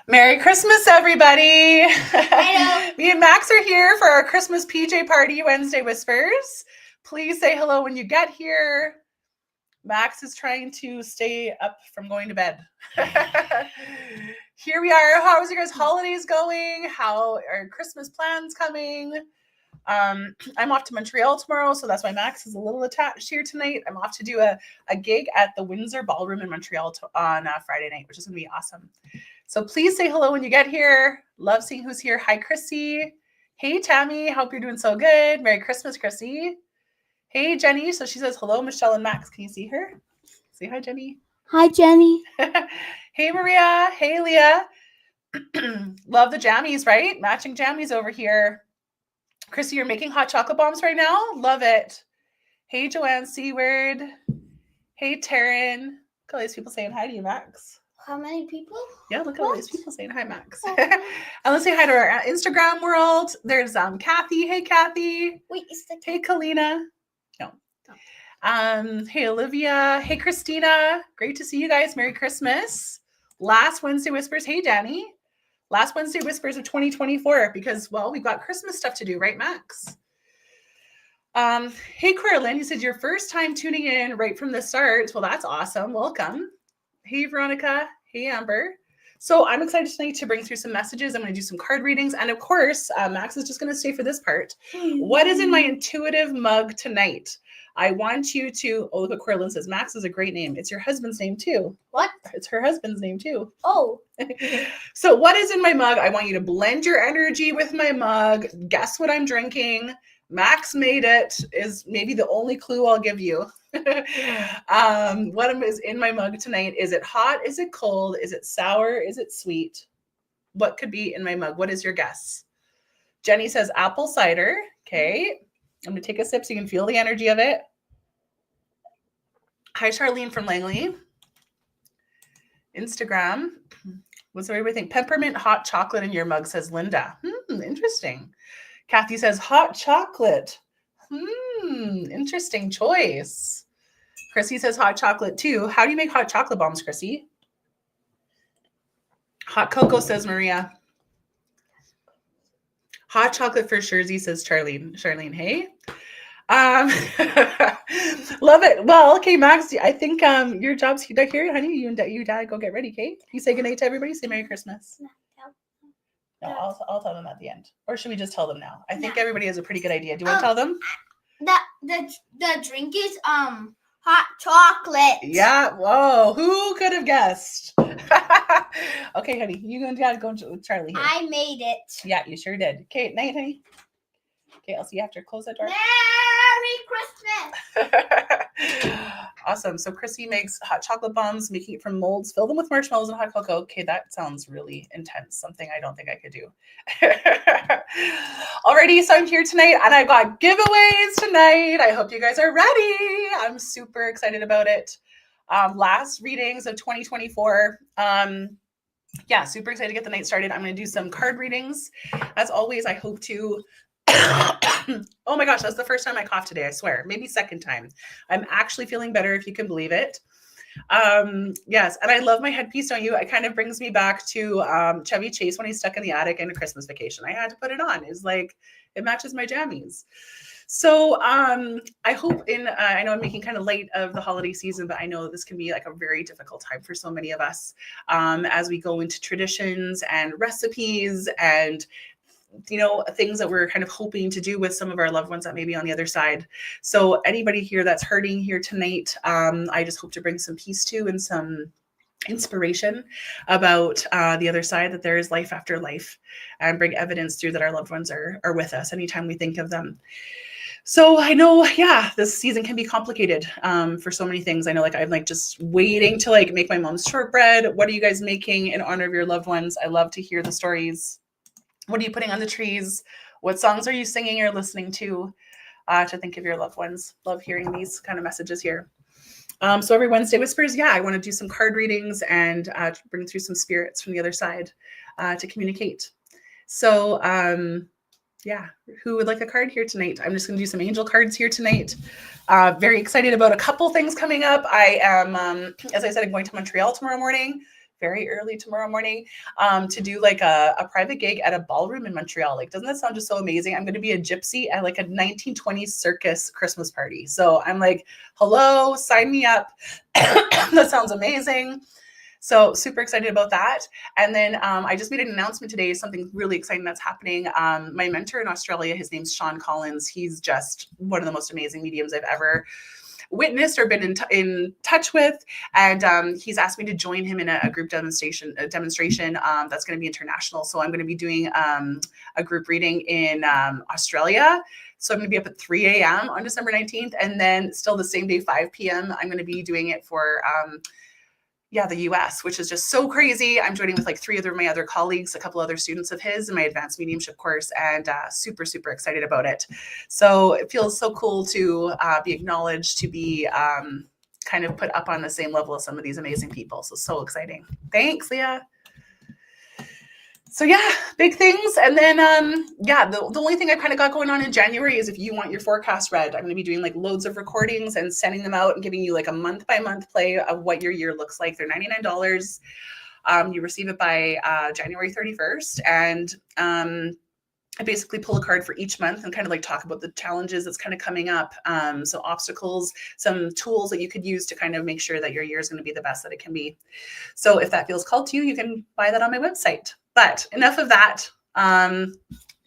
Merry Christmas, everybody. Hello. Me and Max are here for our Christmas PJ party, Wednesday Whispers. Please say hello when you get here. Max is trying to stay up from going to bed. Here we are. How is your guys' holidays going? How are Christmas plans coming? I'm off to Montreal tomorrow, so that's why Max is a little attached here tonight. I'm off to do a gig at the Windsor Ballroom in Montreal on Friday night, which is going to be awesome. So please say hello when you get here. Love seeing who's here. Hi, Chrissy. Hey, Tammy. Hope you're doing so good. Merry Christmas, Chrissy. Hey, Jenny. So she says hello, Michelle and Max. Can you see her? Say hi, Jenny. Hi, Jenny. Hey, Maria. Hey, Leah. Love the jammies, right? Matching jammies over here. Chrissy, you're making hot chocolate bombs right now? Love it. Hey, Joanne Seward. Hey, Taryn. Look at all these people saying hi to you, Max. How many people? Yeah, look at all these people saying hi, Max. And let's say hi to our Instagram world. There's Kathy. Hey, Kathy. Wait, is the Hey, Kalina. No. Hey, Olivia. Hey, Christina. Great to see you guys. Merry Christmas. Last Wednesday Whispers. Hey, Danny. Last Wednesday Whispers of 2024 because, well, we've got Christmas stuff to do, right, Max? Hey, Carolyn, you said your first time tuning in right from the start. Well, that's awesome. Welcome. Hey, Veronica. Hey, Amber. So I'm excited tonight to bring through some messages. I'm going to do some card readings. And of course, Max is just going to stay for this part. What is in my intuitive mug tonight? I want you to, oh, look what Carolyn says. Max is a great name. It's your husband's name too. What? It's her husband's name too. Oh. So what is in my mug? I want you to blend your energy with my mug. Guess what I'm drinking. Max made it is maybe the only clue I'll give you. What is in my mug tonight? Is it hot? Is it cold? Is it sour? Is it sweet? What could be in my mug? What is your guess? Jenny says apple cider. Okay. I'm going to take a sip so you can feel the energy of it. Hi, Charlene from Langley. Instagram. What's everybody think? Peppermint hot chocolate in your mug, says Linda. Interesting. Kathy says hot chocolate. Interesting choice. Chrissy says hot chocolate too. How do you make hot chocolate bombs, Chrissy? Hot cocoa, says Maria. Hot chocolate for Jersey, says Charlene, hey? Love it. Well, okay, Max, I think your job's here, honey. You and Dad go get ready, okay? You say goodnight to everybody. Say Merry Christmas. No, I'll tell them at the end. Or should we just tell them now? I think everybody has a pretty good idea. Do you want to tell them? The drink is hot chocolate. Yeah. Whoa. Who could have guessed? Okay, honey. You and Dad go with Charlie here. I made it. Yeah, you sure did. Okay, night, honey. Okay, I'll see you after. Close that door. Merry Christmas. Awesome. So Chrissy makes hot chocolate bombs, making it from molds, fill them with marshmallows and hot cocoa. Okay, that sounds really intense. Something I don't think I could do. Alrighty, so I'm here tonight and I've got giveaways tonight. I hope you guys are ready. I'm super excited about it. Last readings of 2024. Yeah, super excited to get the night started. I'm going to do some card readings. As always, I hope to oh my gosh, that's the first time I coughed today, I swear. Maybe second time. I'm actually feeling better, if you can believe it. Yes, and I love my headpiece, don't you? It kind of brings me back to Chevy Chase when he's stuck in the attic in a Christmas Vacation. I had to put it on. It's like, it matches my jammies. So I hope I know I'm making kind of light of the holiday season, but I know this can be like a very difficult time for so many of us as we go into traditions and recipes and things that we're kind of hoping to do with some of our loved ones that may be on the other side. So anybody here that's hurting here tonight, I just hope to bring some peace to and some inspiration about the other side, that there is life after life, and bring evidence through that our loved ones are with us anytime we think of them. So I know, yeah, this season can be complicated for so many things. I know, I'm just waiting to make my mom's shortbread. What are you guys making in honor of your loved ones? I love to hear the stories. What are you putting on the trees? What songs are you singing or listening to think of your loved ones? Love hearing these kind of messages here. So every Wednesday Whispers, yeah, I want to do some card readings and bring through some spirits from the other side to communicate. So yeah, who would like a card here tonight? I'm just going to do some angel cards here tonight. Very excited about a couple things coming up. I am, as I said, I'm going to Montreal tomorrow morning very early tomorrow morning to do like a private gig at a ballroom in Montreal. Like, doesn't that sound just so amazing? I'm going to be a gypsy at like a 1920s circus Christmas party. So I'm like, hello, sign me up. That sounds amazing. So super excited about that. And then I just made an announcement today, something really exciting that's happening. My mentor in Australia, his name's Sean Collins. He's just one of the most amazing mediums I've ever witnessed or been in touch with. And he's asked me to join him in a group demonstration that's going to be international. So I'm going to be doing a group reading in Australia. So I'm going to be up at 3 a.m. on December 19th. And then still the same day, 5 p.m., I'm going to be doing it for the US, which is just so crazy. I'm joining with like 3 of my other colleagues, a couple other students of his in my advanced mediumship course, and super, super excited about it. So it feels so cool to be acknowledged, to be kind of put up on the same level as some of these amazing people. So exciting. Thanks, Leah. So yeah, big things. And then, the only thing I kind of got going on in January is if you want your forecast read, I'm going to be doing like loads of recordings and sending them out and giving you like a month by month play of what your year looks like. They're $99. You receive it by January 31st. And I basically pull a card for each month and kind of like talk about the challenges that's kind of coming up. So obstacles, some tools that you could use to kind of make sure that your year is going to be the best that it can be. So if that feels called to you, you can buy that on my website. But enough of that.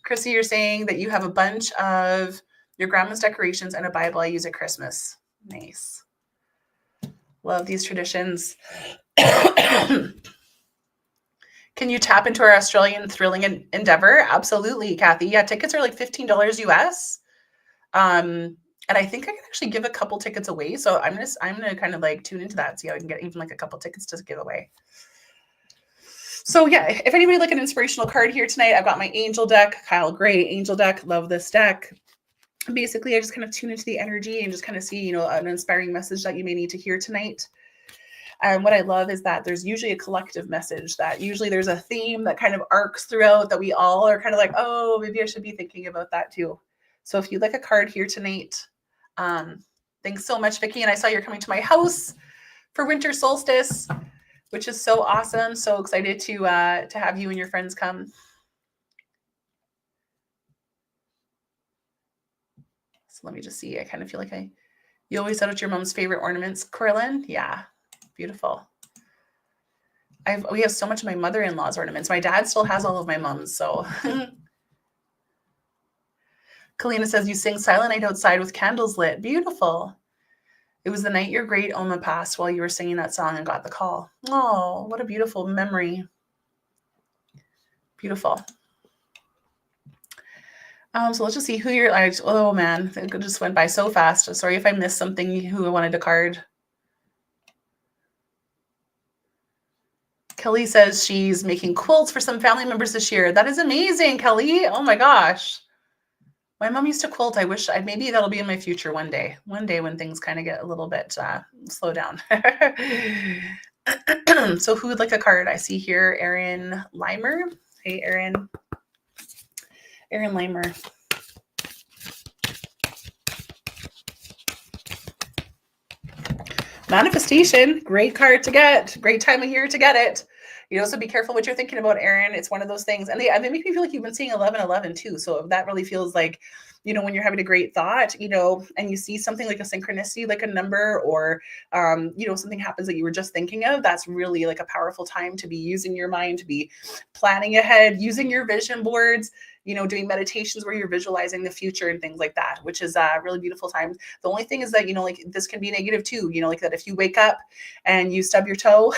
Chrissy, you're saying that you have a bunch of your grandma's decorations and a Bible I use at Christmas. Nice. Love these traditions. Can you tap into our Australian thrilling endeavor? Absolutely, Kathy. Yeah, tickets are like $15 US. And I think I can actually give a couple tickets away. So I'm gonna kind of like tune into that, see how I can get even like a couple tickets to give away. So yeah, if anybody like an inspirational card here tonight, I've got my angel deck, Kyle Gray angel deck. Love this deck. Basically, I just kind of tune into the energy and just kind of see, an inspiring message that you may need to hear tonight. And what I love is that there's usually a collective message, that usually there's a theme that kind of arcs throughout that we all are kind of like, oh, maybe I should be thinking about that too. So if you'd like a card here tonight, thanks so much, Vicki. And I saw you're coming to my house for winter solstice, which is so awesome. So excited to have you and your friends come. So let me just see. I kind of feel like you always said what's your mom's favorite ornaments, Corinne? Yeah, beautiful. We have so much of my mother-in-law's ornaments. My dad still has all of my mom's. So Kalina says you sing Silent Night outside with candles lit. Beautiful. It was the night your great Oma passed while you were singing that song and got the call. Oh, what a beautiful memory. Beautiful. So let's just see who you're like. Oh man, it just went by so fast. Sorry if I missed something who wanted a card. Kelly says she's making quilts for some family members this year. That is amazing, Kelly. Oh my gosh. My mom used to quilt. I wish maybe that'll be in my future one day when things kind of get a little bit slow down. So who would like a card? I see here Erin Limer. Hey, Erin. Erin Limer. Manifestation, great card to get. Great time of year to get it. So be careful what you're thinking about, Erin. It's one of those things. And they make me feel like you've been seeing 1111 too. So that really feels like, when you're having a great thought, and you see something like a synchronicity, like a number, or, something happens that you were just thinking of, that's really like a powerful time to be using your mind, to be planning ahead, using your vision boards, doing meditations where you're visualizing the future and things like that, which is a really beautiful time. The only thing is that, like this can be negative too, like that if you wake up and you stub your toe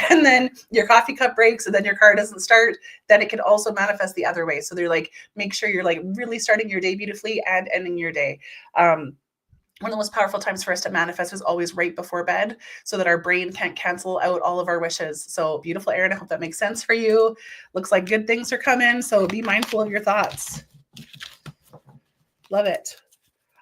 and then your coffee cup breaks and then your car doesn't start, then it can also manifest the other way. So they're like, make sure you're like really starting your day beautifully and ending your day. One of the most powerful times for us to manifest is always right before bed, so that our brain can't cancel out all of our wishes. So beautiful, Erin. I hope that makes sense for you. Looks like good things are coming. So be mindful of your thoughts. Love it.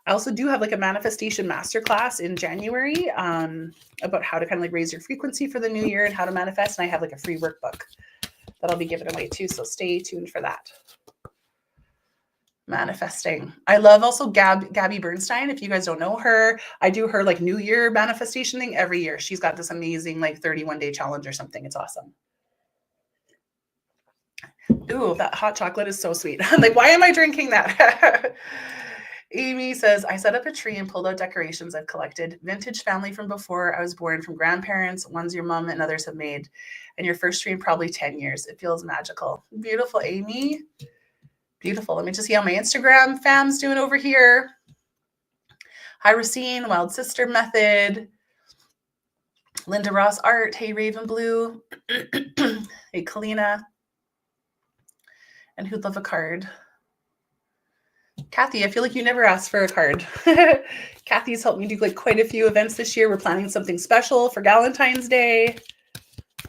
I also do have like a manifestation masterclass in January about how to kind of like raise your frequency for the new year and how to manifest. And I have like a free workbook that I'll be giving away too. So stay tuned for that. Manifesting. I love also Gabby Bernstein. If you guys don't know her, I do her like New Year manifestation thing every year. She's got this amazing like 31-day challenge or something. It's awesome. Ooh, that hot chocolate is so sweet. I'm like, why am I drinking that? Amy says, I set up a tree and pulled out decorations I've collected. Vintage family from before I was born, from grandparents, ones your mom and others have made. And your first tree in probably 10 years. It feels magical. Beautiful, Amy. Beautiful. Let me just see how my Instagram fam's doing over here. Hi, Racine, Wild Sister Method. Linda Ross Art. Hey, Raven Blue. Hey, Kalina. And who'd love a card? Kathy, I feel like you never asked for a card. Kathy's helped me do like quite a few events this year. We're planning something special for Valentine's Day.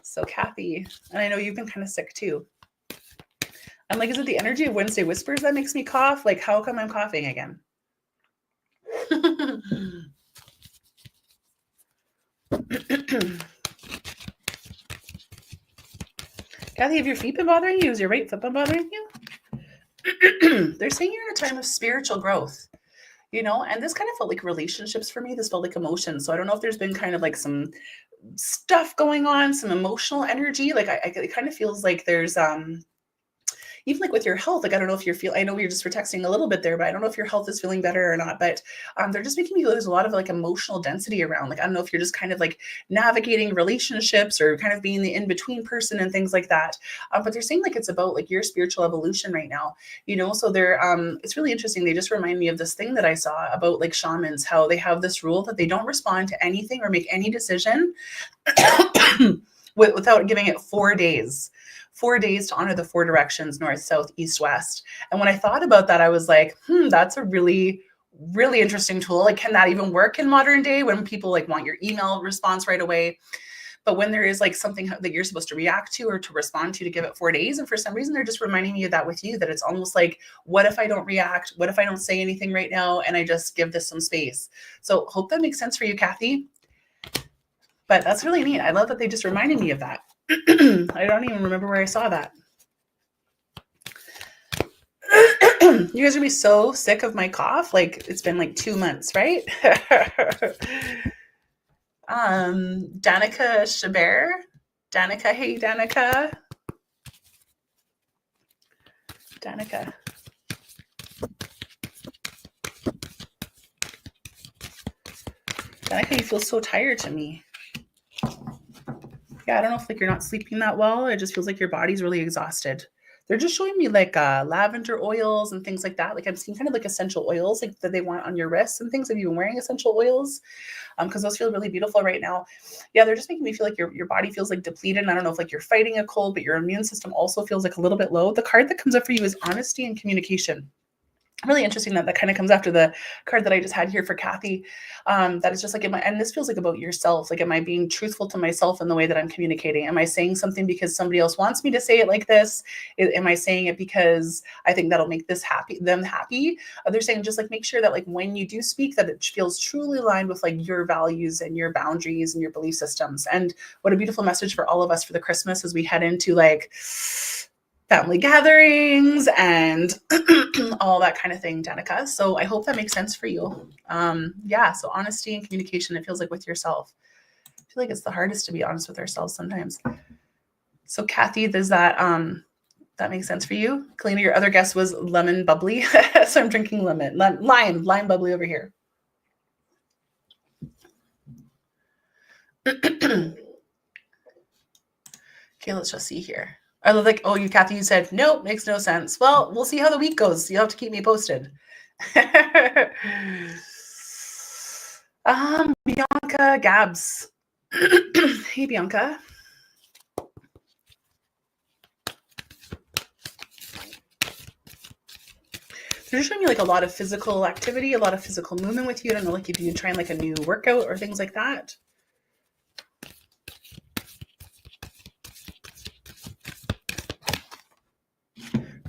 So Kathy, and I know you've been kind of sick too. I'm like, is it the energy of Wednesday Whispers that makes me cough? Like, how come I'm coughing again? Kathy, have your feet been bothering you? Is your right foot been bothering you? They're saying you're in a time of spiritual growth, you know, and this kind of felt like relationships for me. This felt like emotions. So I don't know if there's been kind of like some stuff going on, some emotional energy. Like it kind of feels like there's even like with your health, like I don't know if I know you're just texting a little bit there, but I don't know if your health is feeling better or not. But they're just making me feel there's a lot of like emotional density around. Like I don't know if you're just kind of like navigating relationships or kind of being the in-between person and things like that. But they're saying like it's about like your spiritual evolution right now, you know. So they're it's really interesting. They just remind me of this thing that I saw about like shamans, how they have this rule that they don't respond to anything or make any decision without giving it 4 days. 4 days to honor the 4 directions, north, south, east, west. And when I thought about that, I was like, that's a really, really interesting tool. Like, can that even work in modern day when people like want your email response right away? But when there is like something that you're supposed to react to or to respond to give it 4 days. And for some reason, they're just reminding me of that with you, that it's almost like, what if I don't react? What if I don't say anything right now? And I just give this some space. So hope that makes sense for you, Kathy. But that's really neat. I love that they just reminded me of that. I don't even remember where I saw that. You guys are gonna be so sick of my cough. Like it's been like 2 months, right? Danica Chabert. Danica, hey Danica. Danica. Danica, you feel so tired to me. Yeah, I don't know if like you're not sleeping that well. It just feels like your body's really exhausted. They're just showing me like lavender oils and things like that. Like I'm seeing kind of like essential oils like that they want on your wrists and things. Have you been wearing essential oils? Because those feel really beautiful right now. Yeah, they're just making me feel like your body feels like depleted. And I don't know if like you're fighting a cold, but your immune system also feels like a little bit low. The card that comes up for you is honesty and communication. Really interesting that kind of comes after the card that I just had here for Kathy. That is just like, and this feels like about yourself. Like, am I being truthful to myself in the way that I'm communicating? Am I saying something because somebody else wants me to say it like this? Am I saying it because I think that'll make them happy? They're saying just like, make sure that like when you do speak, that it feels truly aligned with like your values and your boundaries and your belief systems. And what a beautiful message for all of us for the Christmas as we head into like family gatherings and all that kind of thing, Danica. So I hope that makes sense for you. Yeah, so honesty and communication, it feels like with yourself. I feel like it's the hardest to be honest with ourselves sometimes. So Kathy, does that makes sense for you? Kalina, your other guess was lemon bubbly. So I'm drinking lime bubbly over here. Okay, let's just see here. I love like, oh, Kathy, you said, nope, makes no sense. Well, we'll see how the week goes. You'll have to keep me posted. Bianca Gabs. Hey, Bianca. They're showing me like a lot of physical activity, a lot of physical movement with you. I don't know, like if you try like a new workout or things like that.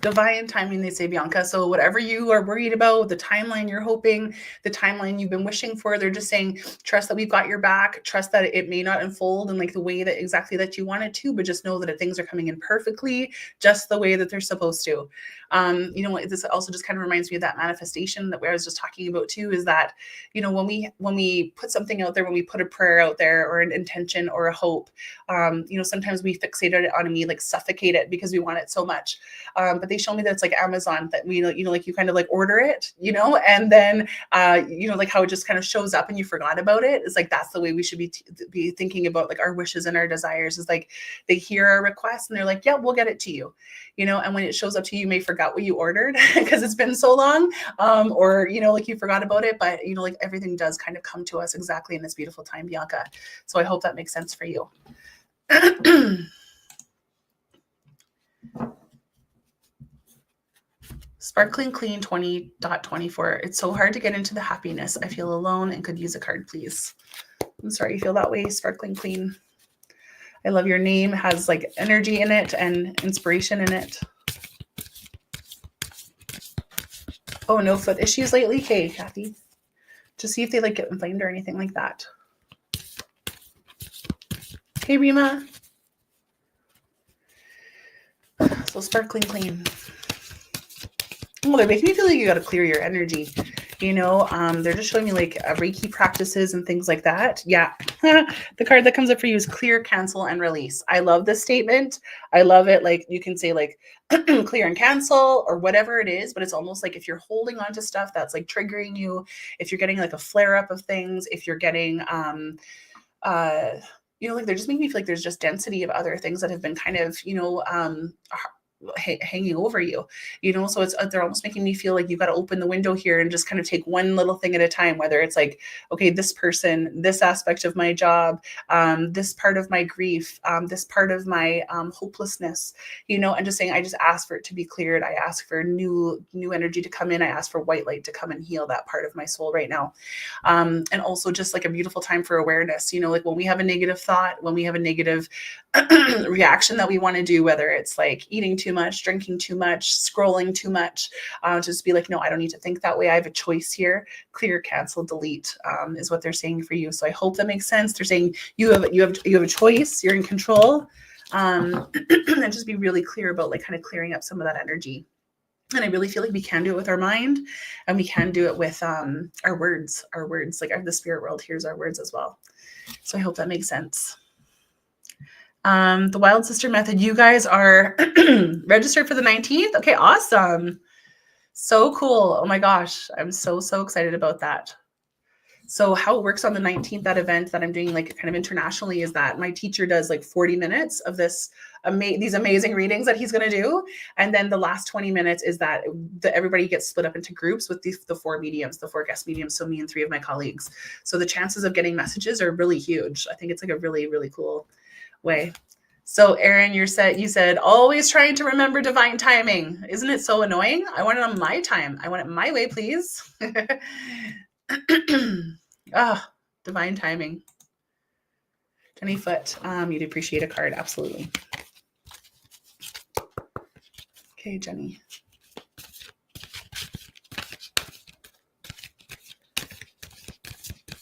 Divine timing, they say, Bianca. So whatever you are worried about, the timeline you're hoping, the timeline you've been wishing for, they're just saying, trust that we've got your back. Trust that it may not unfold in like the way that exactly that you want it to, but just know that things are coming in perfectly, just the way that they're supposed to. You know, this also just kind of reminds me of that manifestation that I was just talking about too, is that, you know, when we put something out there, when we put a prayer out there or an intention or a hope, you know, sometimes we fixate it on and we like suffocate it because we want it so much. But they show me that it's like Amazon, that we, you know, like you kind of like order it, you know, and then, you know, like how it just kind of shows up and you forgot about it. It's like, that's the way we should be thinking about like our wishes and our desires, is like they hear our request and they're like, yeah, we'll get it to you, you know, and when it shows up to you, you may forget what you ordered because it's been so long, or, you know, like you forgot about it, but, you know, like everything does kind of come to us exactly in this beautiful time, Bianca. So I hope that makes sense for you. Sparkling Clean 20.24. It's so hard to get into the happiness. I feel alone and could use a card, please. I'm sorry you feel that way, Sparkling Clean. I love your name. It has like energy in it and inspiration in it. Oh, no foot issues lately? Okay, Kathy. To see if they like get inflamed or anything like that. Okay, Rima. So Sparkling Clean. Well, they're making me feel like you got to clear your energy. You know, they're just showing me like Reiki practices and things like that. Yeah. The card that comes up for you is clear, cancel, and release. I love this statement. I love it. Like you can say like clear and cancel or whatever it is, but it's almost like if you're holding on to stuff that's like triggering you, if you're getting like a flare up of things, if you're getting, you know, like they're just making me feel like there's just density of other things that have been kind of, you know, hanging over you, you know, so they're almost making me feel like you've got to open the window here and just kind of take one little thing at a time, whether it's like, okay, this person, this aspect of my job, this part of my grief, this part of my hopelessness, you know, and just saying, I just ask for it to be cleared. I ask for new energy to come in. I ask for white light to come and heal that part of my soul right now. And also just like a beautiful time for awareness, you know, like when we have a negative thought, when we have a negative reaction that we want to do, whether it's like eating too much, drinking too much, scrolling too much, just be like, no, I don't need to think that way. I have a choice here. Clear, cancel, delete, is what they're saying for you. So I hope that makes sense. They're saying you have a choice. You're in control, and just be really clear about like kind of clearing up some of that energy. And I really feel like we can do it with our mind, and we can do it with our words. Like the spirit world hears our words as well. So I hope that makes sense. The Wild Sister Method, you guys are registered for the 19th. Okay, awesome. So cool. Oh my gosh. I'm so excited about that. So how it works on the 19th, that event that I'm doing like kind of internationally, is that my teacher does like 40 minutes of this these amazing readings that he's going to do. And then the last 20 minutes is that everybody gets split up into groups with the 4 mediums, the 4 guest mediums. So me and 3 of my colleagues. So the chances of getting messages are really huge. I think it's like a really, really cool way. So Erin, you said always trying to remember divine timing. Isn't it so annoying? I want it on my time. I want it my way, please. Divine timing. Jenny Foot, you'd appreciate a card. Absolutely. Okay, Jenny.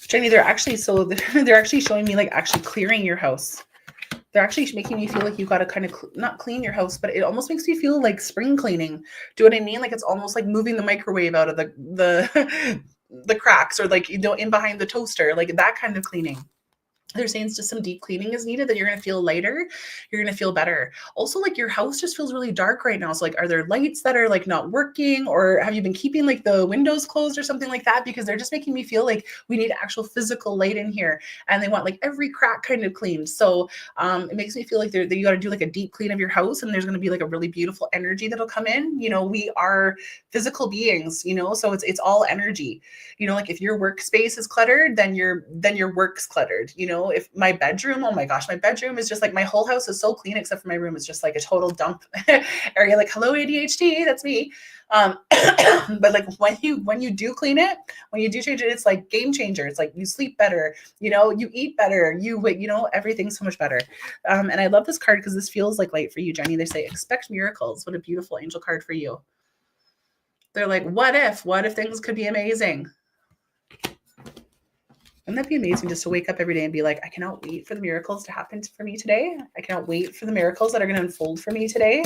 Jenny, they're actually showing me like actually clearing your house. They're actually making me feel like you've got to kind of not clean your house, but it almost makes me feel like spring cleaning. Do you know what I mean? Like it's almost like moving the microwave out of the cracks, or like, you know, in behind the toaster, like that kind of cleaning. They're saying it's just some deep cleaning is needed, that you're going to feel lighter. You're going to feel better. Also, like your house just feels really dark right now. So like, are there lights that are like not working, or have you been keeping like the windows closed or something like that? Because they're just making me feel like we need actual physical light in here, and they want like every crack kind of cleaned. So it makes me feel like you got to do like a deep clean of your house, and there's going to be like a really beautiful energy that'll come in. You know, we are physical beings, you know, so it's all energy. You know, like if your workspace is cluttered, then your work's cluttered. You know, if my bedroom, oh my gosh, my bedroom is just like, my whole house is so clean except for my room. It's just like a total dump area. Like, hello ADHD, that's me. But like when you do clean it, when you do change it, it's like game changer. It's like you sleep better, you know, you eat better, you know, everything's so much better. And I love this card because this feels like light for you, Jenny. They say expect miracles. What a beautiful angel card for you. They're like, what if things could be amazing? Wouldn't that be amazing, just to wake up every day and be like, I cannot wait for the miracles to happen for me today. I cannot wait for the miracles that are going to unfold for me today.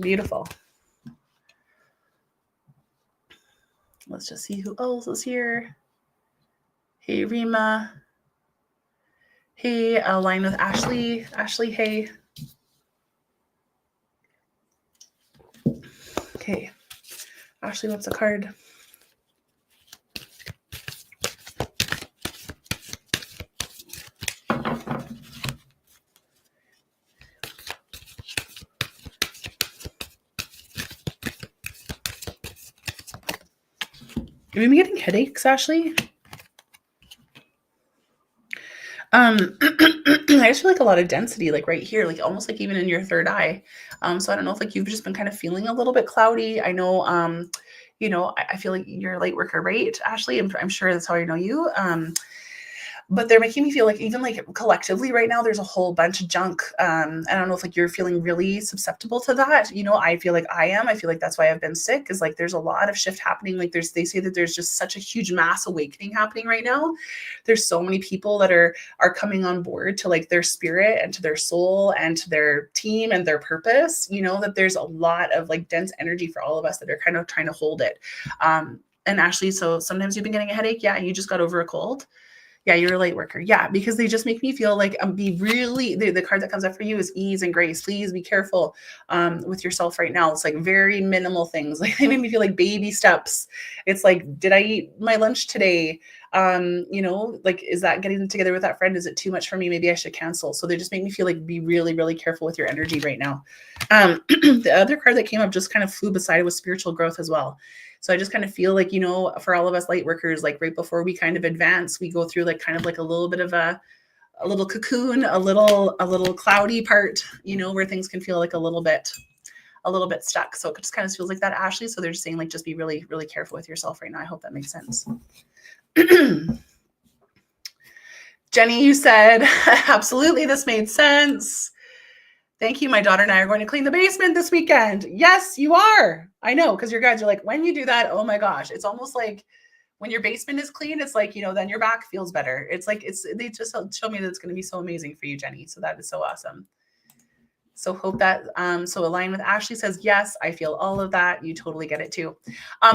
Beautiful. Let's just see who else is here. Hey, Rima. Hey, align with Ashley. Ashley, hey. Okay. Ashley wants a card. Have you been getting headaches, Ashley? I just feel like a lot of density, like right here, like almost like even in your third eye. So I don't know if like you've just been kind of feeling a little bit cloudy. I know, you know, I feel like you're a light worker, right, Ashley? I'm sure that's how I know you. But they're making me feel like even like collectively right now, there's a whole bunch of junk. I don't know if like you're feeling really susceptible to that. You know, I feel like I am. I feel like that's why I've been sick, is like there's a lot of shift happening. Like they say that there's just such a huge mass awakening happening right now. There's so many people that are coming on board to like their spirit and to their soul and to their team and their purpose. You know, that there's a lot of like dense energy for all of us that are kind of trying to hold it. And Ashley, so sometimes you've been getting a headache. Yeah, you just got over a cold. Yeah, you're a light worker. Yeah, because they just make me feel like be really, the card that comes up for you is ease and grace. Please be careful with yourself right now. It's like very minimal things. Like they make me feel like baby steps. It's like, did I eat my lunch today? You know, like, is that getting together with that friend? Is it too much for me? Maybe I should cancel. So they just make me feel like be really, really careful with your energy right now. The other card that came up just kind of flew beside it was spiritual growth as well. So I just kind of feel like, you know, for all of us light workers, like right before we kind of advance, we go through like kind of like a little bit of a little cocoon, a little cloudy part, you know, where things can feel like a little bit stuck. So it just kind of feels like that, Ashley. So they're just saying like, just be really, really careful with yourself right now. I hope that makes sense. Jenny, you said, absolutely, this made sense. Thank you. My daughter and I are going to clean the basement this weekend. Yes, you are. I know, because your guys are like, when you do that, oh my gosh, it's almost like when your basement is clean, it's like, you know, then your back feels better. It's like, they just show me that it's going to be so amazing for you, Jenny. So that is so awesome. So hope that, so align with Ashley says, yes, I feel all of that. You totally get it too.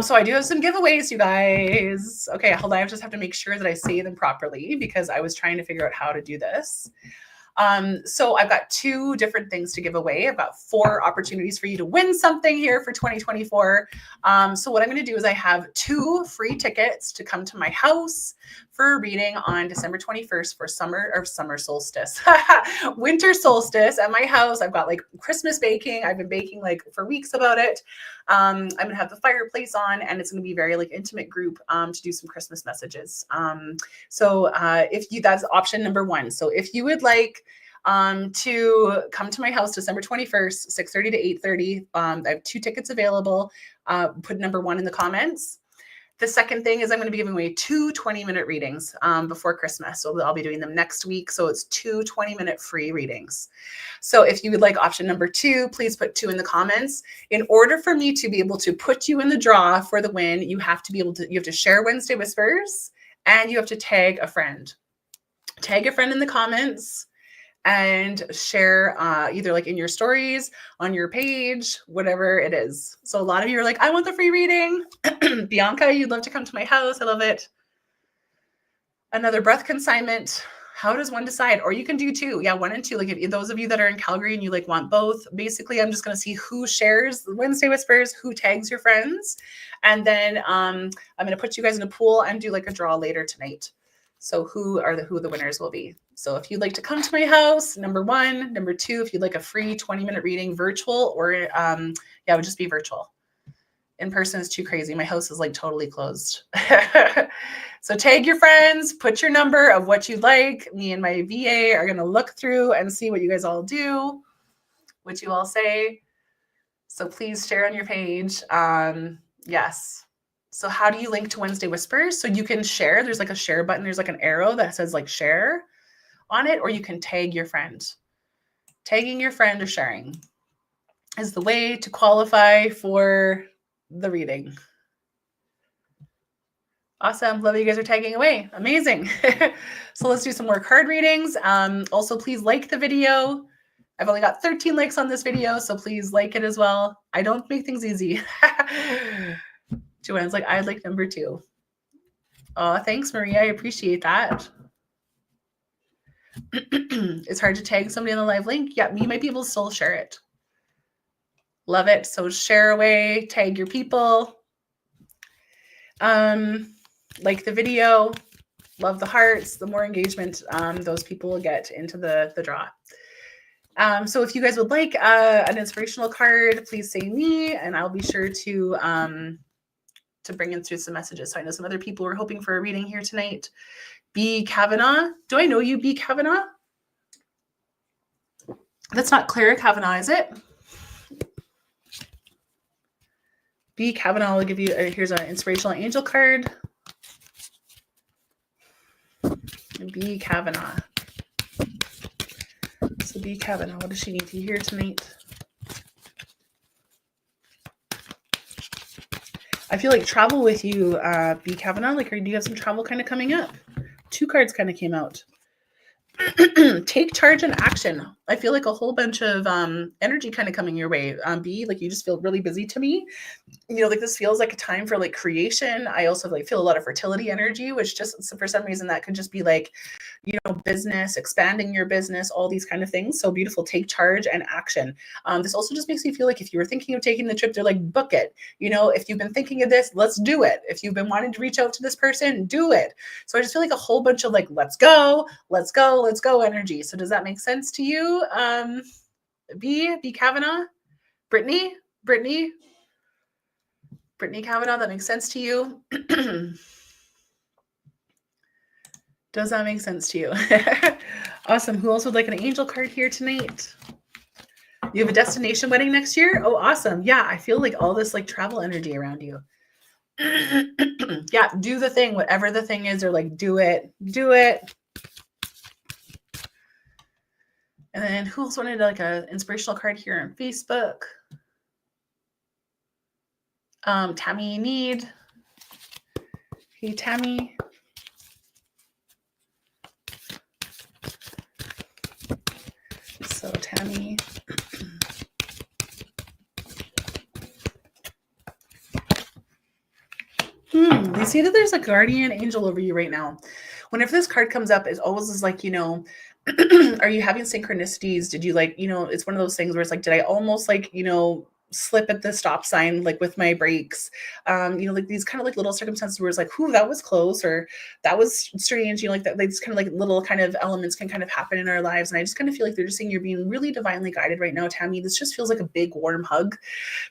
So I do have some giveaways, you guys. Okay, hold on. I just have to make sure that I say them properly because I was trying to figure out how to do this. So I've got 2 different things to give away. I've got 4 opportunities for you to win something here for 2024. So what I'm going to do is I have 2 free tickets to come to my house for a reading on December 21st for summer solstice, winter solstice at my house. I've got like Christmas baking. I've been baking like for weeks about it. I'm going to have the fireplace on and it's going to be very like intimate group to do some Christmas messages. So that's option number 1. So if you would like to come to my house December 21st, 6:30 to 8:30, I have 2 tickets available. Put number 1 in the comments. The second thing is I'm going to be giving away 2 20-minute readings before Christmas. So I'll be doing them next week. So it's 2 20-minute free readings. So if you would like option number 2, please put 2 in the comments. In order for me to be able to put you in the draw for the win, you have to share Wednesday Whispers and you have to tag a friend. Tag a friend in the comments and share either like in your stories, on your page, whatever it is. So a lot of you are like, I want the free reading. Bianca, you'd love to come to my house. I love it. Another breath consignment. How does one decide? Or you can do 2. Yeah, 1 and 2. Like if those of you that are in Calgary and you like want both, basically I'm just going to see who shares Wednesday Whispers, who tags your friends. And then I'm going to put you guys in a pool and do like a draw later tonight. So who the winners will be. So if you'd like to come to my house, number 1, number 2, if you'd like a free 20-minute reading, virtual or it would just be virtual. In person is too crazy. My house is like totally closed. So tag your friends, put your number of what you'd like. Me and my VA are going to look through and see what you guys all do, what you all say. So please share on your page. Yes. So how do you link to Wednesday Whispers? So you can share. There's like a share button. There's like an arrow that says like share on it, or you can tag your friend. Tagging your friend or sharing is the way to qualify for the reading. Awesome. Love that you guys are tagging away. Amazing. So let's do some more card readings. Also, please like the video. I've only got 13 likes on this video, so please like it as well. I don't make things easy. Joanne's like, I'd like number 2. Oh, thanks, Maria. I appreciate that. It's hard to tag somebody on the live link. Yeah, you might be able to still share it. Love it. So share away, tag your people. Like the video, love the hearts. The more engagement those people will get into the draw. So if you guys would like an inspirational card, please say me, and I'll be sure to bring in through some messages. So I know some other people were hoping for a reading here tonight. B. Kavanaugh. Do I know you, B. Kavanaugh? That's not Clara Kavanaugh, is it? B. Kavanaugh will give you, here's an inspirational angel card. B. Kavanaugh. So B. Kavanaugh, what does she need to hear tonight? I feel like travel with you, B. Kavanaugh. Like, do you have some travel kind of coming up? 2 cards kind of came out. Take charge and action. I feel like a whole bunch of energy kind of coming your way. B, like you just feel really busy to me. You know, like this feels like a time for like creation. I also like feel a lot of fertility energy, which just for some reason that could just be like, you know, business, expanding your business, all these kind of things. So beautiful. Take charge and action. This also just makes me feel like if you were thinking of taking the trip, they're like, book it. You know, if you've been thinking of this, let's do it. If you've been wanting to reach out to this person, do it. So I just feel like a whole bunch of like, let's go energy. So does that make sense to you? B. Kavanaugh? Brittany Kavanaugh, that makes sense to you? Does that make sense to you? Awesome. Who else would like an angel card here tonight? You have a destination wedding next year? Oh, awesome. Yeah, I feel like all this like travel energy around you. Yeah, do the thing, whatever the thing is, or like do it. And then who else wanted like an inspirational card here on Facebook? Tammy Need. Hey, Tammy. So Tammy. You see that there's a guardian angel over you right now. Whenever this card comes up, it's always like, you know, are you having synchronicities? Did you like, you know, it's one of those things where it's like, did I almost like, you know, slip at the stop sign, like with my brakes, you know, like these kind of like little circumstances where it's like, whoo, that was close, or that was strange, you know, like that, these kind of like little kind of elements can kind of happen in our lives. And I just kind of feel like they're just saying you're being really divinely guided right now, Tammy. This just feels like a big warm hug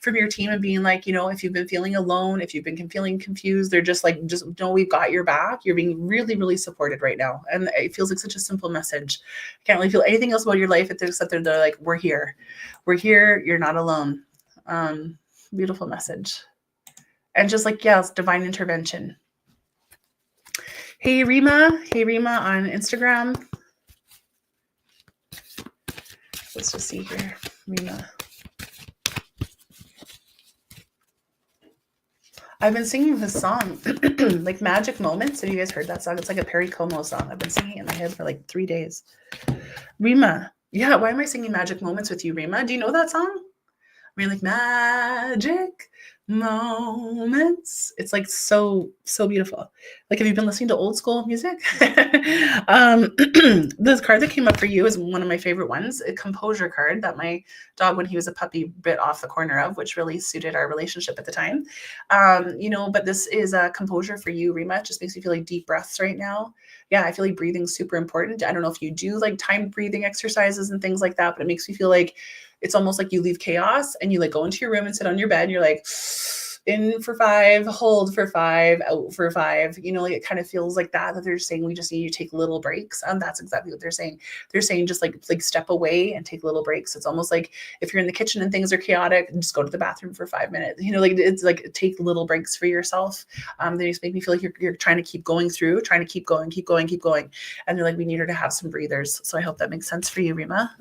from your team and being like, you know, if you've been feeling alone, if you've been feeling confused, they're just like, just know we've got your back. You're being really, really supported right now. And it feels like such a simple message. I can't really feel anything else about your life except they're like, we're here. You're not alone. Beautiful message. And just like, yeah, it's divine intervention. Hey Rima on Instagram. Let's just see here. Rima. I've been singing this song, like Magic Moments. Have you guys heard that song? It's like a Perry Como song. I've been singing it in my head for like 3 days. Rima. Yeah, why am I singing Magic Moments with you, Rima? Do you know that song? I mean, like magic moments. It's like so beautiful. Like, have you been listening to old school music? This card that came up for you is one of my favorite ones, a composure card that my dog, when he was a puppy, bit off the corner of, which really suited our relationship at the time. You know, but this is a composure for you, Rima. It just makes me feel like deep breaths right now. Yeah, I feel like breathing's super important. I don't know if you do like timed breathing exercises and things like that, but it makes me feel like it's almost like you leave chaos and you like go into your room and sit on your bed and you're like, in for 5, hold for 5, out for 5. You know, like it kind of feels like that they're saying we just need to take little breaks. And that's exactly what they're saying. They're saying just like step away and take little breaks. It's almost like if you're in the kitchen and things are chaotic, just go to the bathroom for 5 minutes. You know, like it's like take little breaks for yourself. They just make me feel like you're trying to keep going through, trying to keep going. And they're like, we need her to have some breathers. So I hope that makes sense for you, Rima.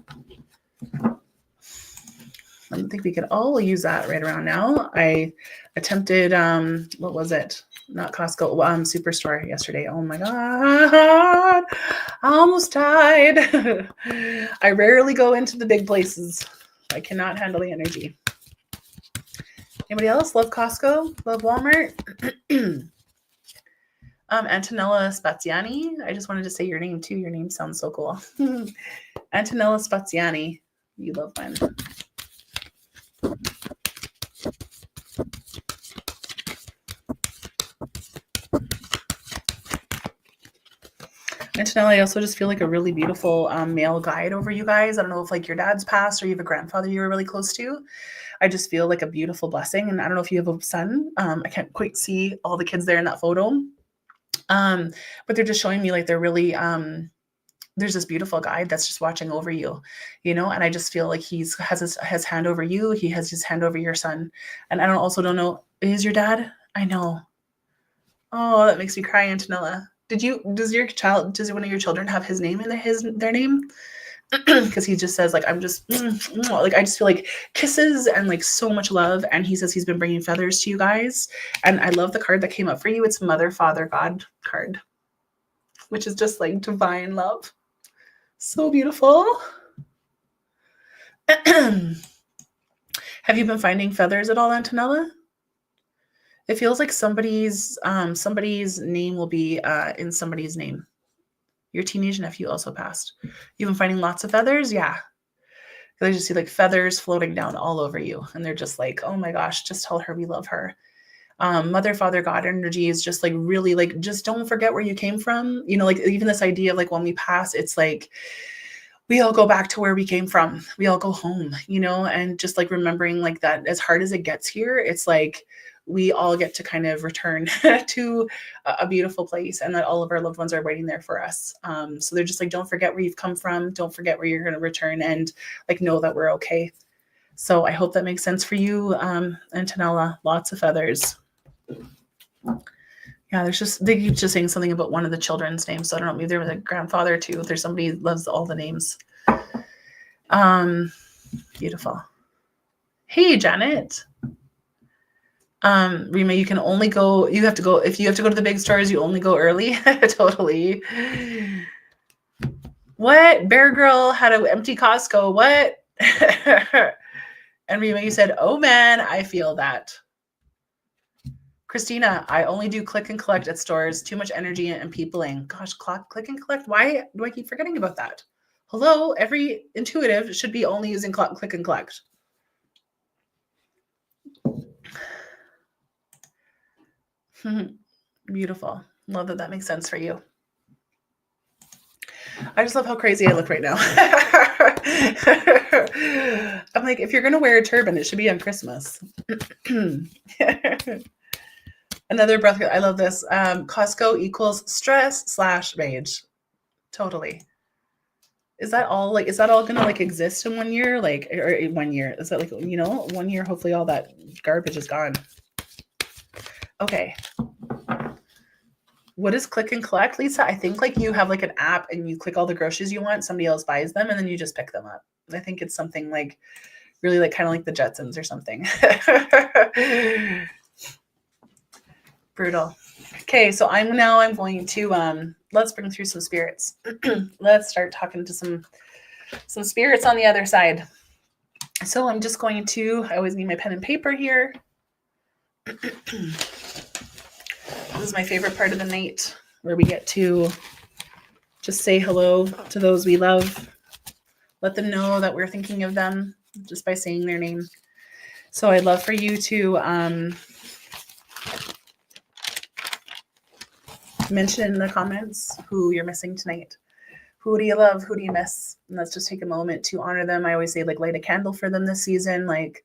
I think we could all use that right around now. I attempted, what was it? Not Costco, Superstore yesterday. Oh my God, I almost died. I rarely go into the big places. I cannot handle the energy. Anybody else? Love Costco? Love Walmart? Antonella Spaziani. I just wanted to say your name too. Your name sounds so cool. Antonella Spaziani. You love mine. Antonella, I also just feel like a really beautiful male guide over you guys. I don't know if like your dad's passed or you have a grandfather you were really close to. I just feel like a beautiful blessing. And I don't know if you have a son. I can't quite see all the kids there in that photo. But they're just showing me like they're really there's this beautiful guide that's just watching over you, you know, and I just feel like has his hand over you. He has his hand over your son. And I don't know, is your dad? I know. Oh, that makes me cry, Antonella. Does one of your children have his name in their name? Because he just says like, I'm just like, I just feel like kisses and like so much love. And he says he's been bringing feathers to you guys. And I love the card that came up for you. It's Mother, Father, God card, which is just like divine love. So beautiful. Have you been finding feathers at all, Antonella? It feels like somebody's name will be in somebody's name. Your teenage nephew also passed. You've been finding lots of feathers? Yeah. I just see like feathers floating down all over you. And they're just like, oh my gosh, just tell her we love her. Mother, Father, God energy is just like really like, just don't forget where you came from. You know, like even this idea of like when we pass, it's like, we all go back to where we came from. We all go home, you know, and just like remembering like that as hard as it gets here, it's like, we all get to kind of return to a beautiful place and that all of our loved ones are waiting there for us. So they're just like, don't forget where you've come from. Don't forget where you're going to return and like, know that we're okay. So I hope that makes sense for you. Antonella, lots of feathers. Yeah, they keep just saying something about one of the children's names. So I don't know, maybe there was a grandfather too. If there's somebody who loves all the names. Beautiful. Hey, Janet. Rima, you have to go to the big stores, you only go early. Totally. What? Bear Girl had an empty Costco. What? And Rima, you said, oh man, I feel that. Christina, I only do click and collect at stores. Too much energy and peopling. Gosh, click and collect. Why do I keep forgetting about that? Hello, every intuitive should be only using click and collect. Beautiful. Love that makes sense for you. I just love how crazy I look right now. I'm like, if you're going to wear a turban, it should be on Christmas. Another breath. I love this. Costco equals stress/rage. Totally. Is that all going to like exist in 1 year? Like, or 1 year? Is that like, 1 year, hopefully all that garbage is gone. Okay. What is click and collect, Lisa? I think like you have like an app and you click all the groceries you want, somebody else buys them, and then you just pick them up. I think it's something like really like kind of like the Jetsons or something. Brutal. Okay, so I'm going to let's bring through some spirits. Let's start talking to some spirits on the other side. So I'm just going to, I always need my pen and paper here. This is my favorite part of the night, where we get to just say hello to those we love. Let them know that we're thinking of them just by saying their name. So I'd love for you to mention in the comments who you're missing tonight. Who do you love? Who do you miss? And let's just take a moment to honor them. I always say like light a candle for them this season. Like,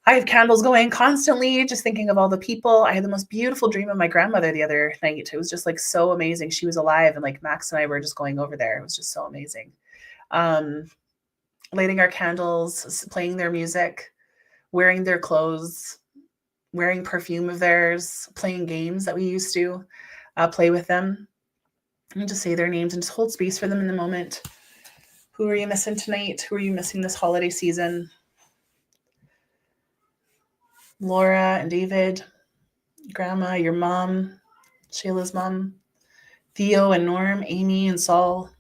I have candles going constantly, just thinking of all the people. I had the most beautiful dream of my grandmother the other night. It was just like so amazing. She was alive, and like Max and I were just going over there. It was just so amazing. Lighting our candles, playing their music, wearing their clothes, wearing perfume of theirs, playing games that we used to play with them, and just say their names and just hold space for them in the moment. Who are you missing tonight? Who are you missing this holiday season? Laura and David, Grandma, your mom, Shayla's mom, Theo and Norm, Amy and Saul,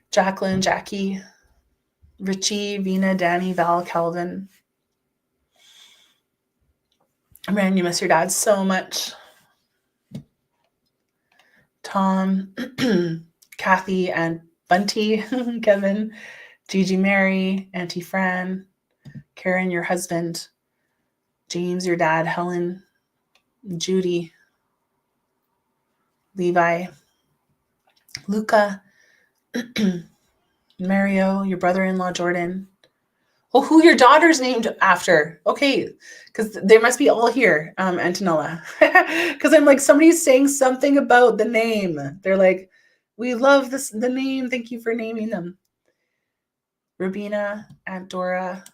Jacqueline, Jackie, Richie, Vina, Danny, Val, Calvin, Man, you miss your dad so much. Tom, Kathy, and Bunty, Kevin, Gigi, Mary, Auntie Fran, Karen, your husband, James, your dad, Helen, Judy, Levi, Luca, Mario, your brother-in-law, Jordan. Oh, who your daughter's named after. Okay, because they must be all here, Antonella. Because I'm like, somebody's saying something about the name. They're like, we love the name. Thank you for naming them. Rubina, Aunt Dora,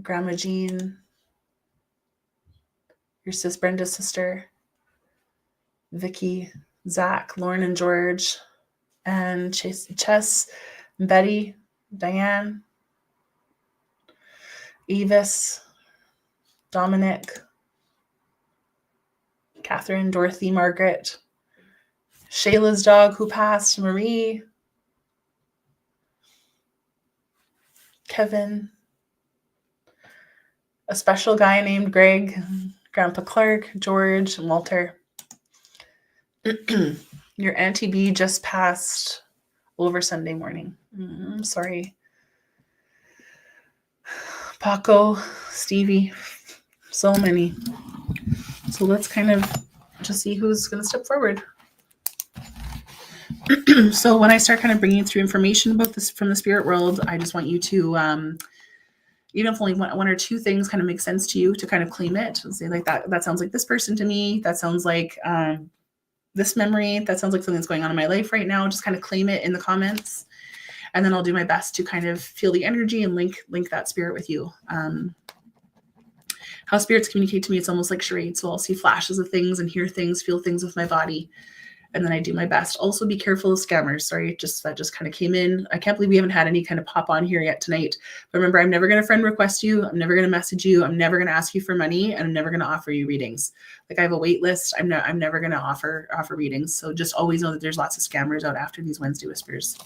Grandma Jean, your sis Brenda's sister, Vicky, Zach, Lauren and George, and Chess, Betty, Diane, Evis, Dominic, Catherine, Dorothy, Margaret, Shayla's dog who passed, Marie, Kevin, a special guy named Greg, Grandpa Clark, George, and Walter. Your Auntie B just passed over Sunday morning. Sorry. Paco, Stevie, so many. So let's kind of just see who's going to step forward. So when I start kind of bringing through information about this from the spirit world, I just want you to, even if only one or two things kind of make sense to you, to kind of claim it and say like that sounds like this person to me. That sounds like this memory. That sounds like something that's going on in my life right now. Just kind of claim it in the comments. And then I'll do my best to kind of feel the energy and link that spirit with you. How spirits communicate to me, it's almost like charades. So I'll see flashes of things and hear things, feel things with my body. And then I do my best. Also be careful of scammers. Sorry, that just kind of came in. I can't believe we haven't had any kind of pop on here yet tonight. But remember, I'm never going to friend request you. I'm never going to message you. I'm never going to ask you for money. And I'm never going to offer you readings. Like I have a wait list. I'm never going to offer readings. So just always know that there's lots of scammers out after these Wednesday whispers.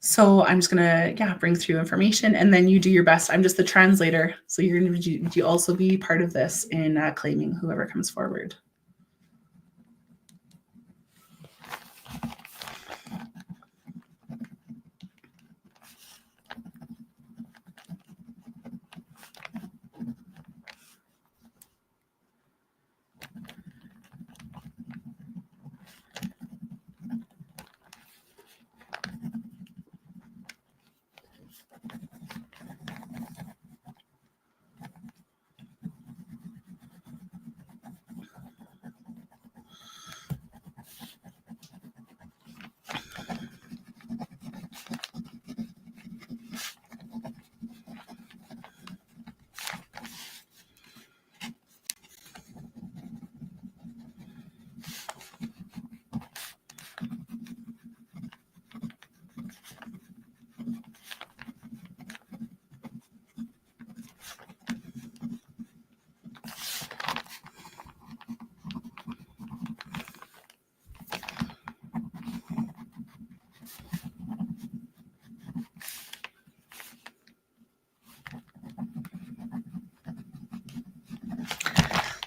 So I'm just going to, bring through information and then you do your best. I'm just the translator. So you're going to also be part of this in claiming whoever comes forward.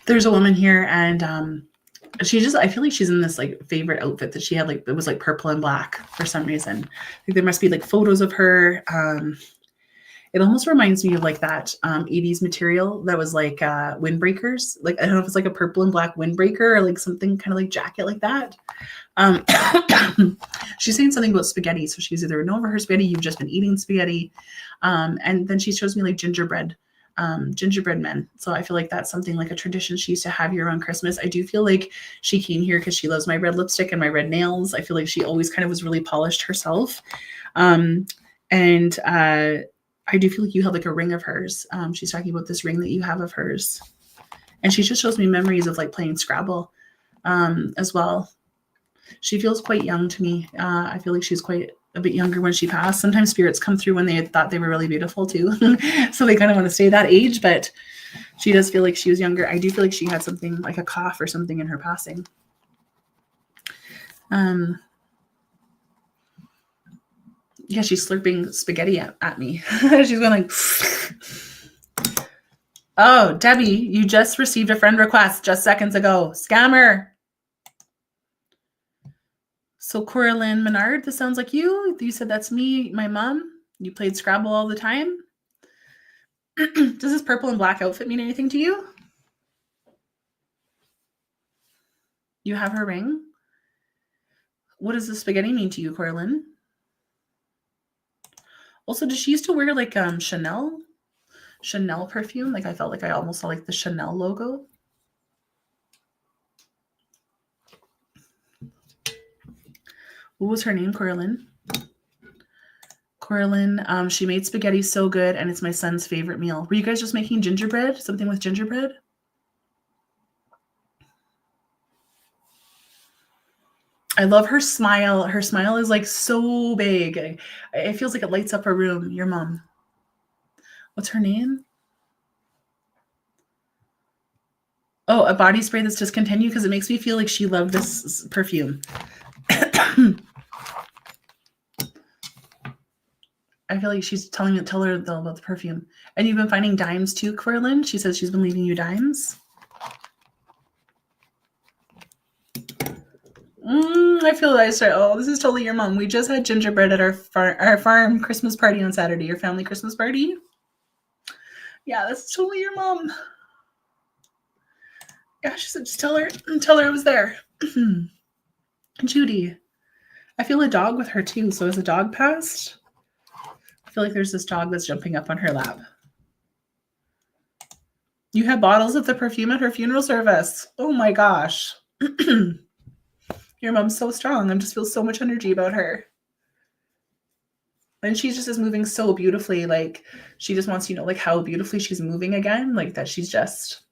There's a woman here and I feel like she's in this like favorite outfit that she had, like it was like purple and black for some reason. Like there must be like photos of her. It almost reminds me of like that 80s material that was like windbreakers. Like I don't know if it's like a purple and black windbreaker or like something kind of like jacket like that. She's saying something about spaghetti. So she's either known for her spaghetti, you've just been eating spaghetti. And then she shows me like gingerbread men. So I feel like that's something like a tradition she used to have here around Christmas. I do feel like she came here because she loves my red lipstick and my red nails. I feel like she always kind of was really polished herself. I do feel like you have like a ring of hers. She's talking about this ring that you have of hers. And she just shows me memories of like playing Scrabble as well. She feels quite young to me. I feel like she's quite a bit younger when she passed. Sometimes spirits come through when they had thought they were really beautiful too. So they kind of want to stay that age, but she does feel like she was younger. I do feel like she had something like a cough or something in her passing. Yeah, she's slurping spaghetti at me. She's going like, oh, Debbie, you just received a friend request just seconds ago. Scammer. So Coraline Menard, this sounds like you. You said that's me, my mom. You played Scrabble all the time. Does this purple and black outfit mean anything to you? You have her ring? What does the spaghetti mean to you, Coraline? Also, does she used to wear like Chanel perfume? Like I felt like I almost saw like the Chanel logo. What was her name, Coraline? Coraline, she made spaghetti so good, and it's my son's favorite meal. Were you guys just making gingerbread? Something with gingerbread? I love her smile. Her smile is like so big. It feels like it lights up a room. Your mom. What's her name? Oh, a body spray that's discontinued because it makes me feel like she loved this perfume. I feel like she's tell her though about the perfume. And you've been finding dimes too, Coraline? She says she's been leaving you dimes. I feel like this is totally your mom. We just had gingerbread at our farm Christmas party on Saturday, your family Christmas party. Yeah, that's totally your mom. Yeah, she said just tell her it was there. Judy. I feel a dog with her too. So has the dog passed? I feel like there's this dog that's jumping up on her lap. You had bottles of the perfume at her funeral service. Oh my gosh. Your mom's so strong. I just feel so much energy about her. And she just is moving so beautifully. Like she just wants you to know like how beautifully she's moving again. Like that she's just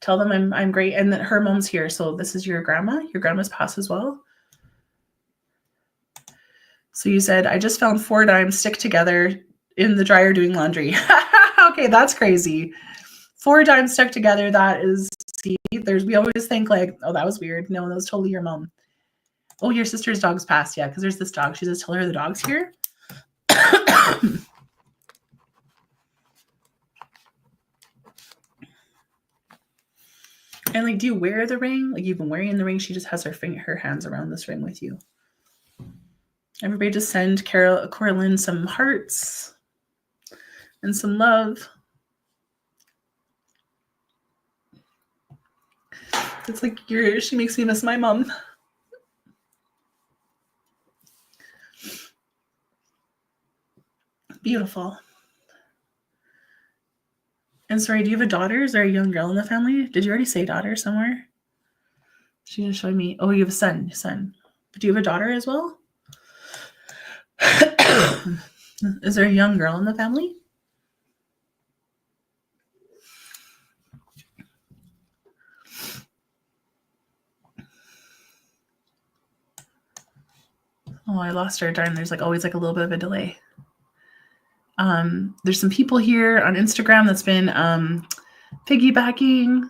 tell them I'm great. And that her mom's here. So this is your grandma. Your grandma's passed as well. So you said, I just found 4 dimes stick together in the dryer doing laundry. Okay, that's crazy. 4 dimes stuck together. That is, see, we always think like, oh, that was weird. No, that was totally your mom. Oh, your sister's dog's passed. Yeah, because there's this dog. She says, tell her the dog's here. And like, do you wear the ring? Like you've been wearing the ring. She just has her hands around this ring with you. Everybody just send Coraline some hearts and some love. It's like she makes me miss my mom. Beautiful. And sorry, do you have a daughter? Is there a young girl in the family? Did you already say daughter somewhere? She didn't show me. Oh, you have a son. But do you have a daughter as well? Is there a young girl in the family? Oh, I lost her. Darn, there's like always like a little bit of a delay. There's some people here on Instagram that's been piggybacking.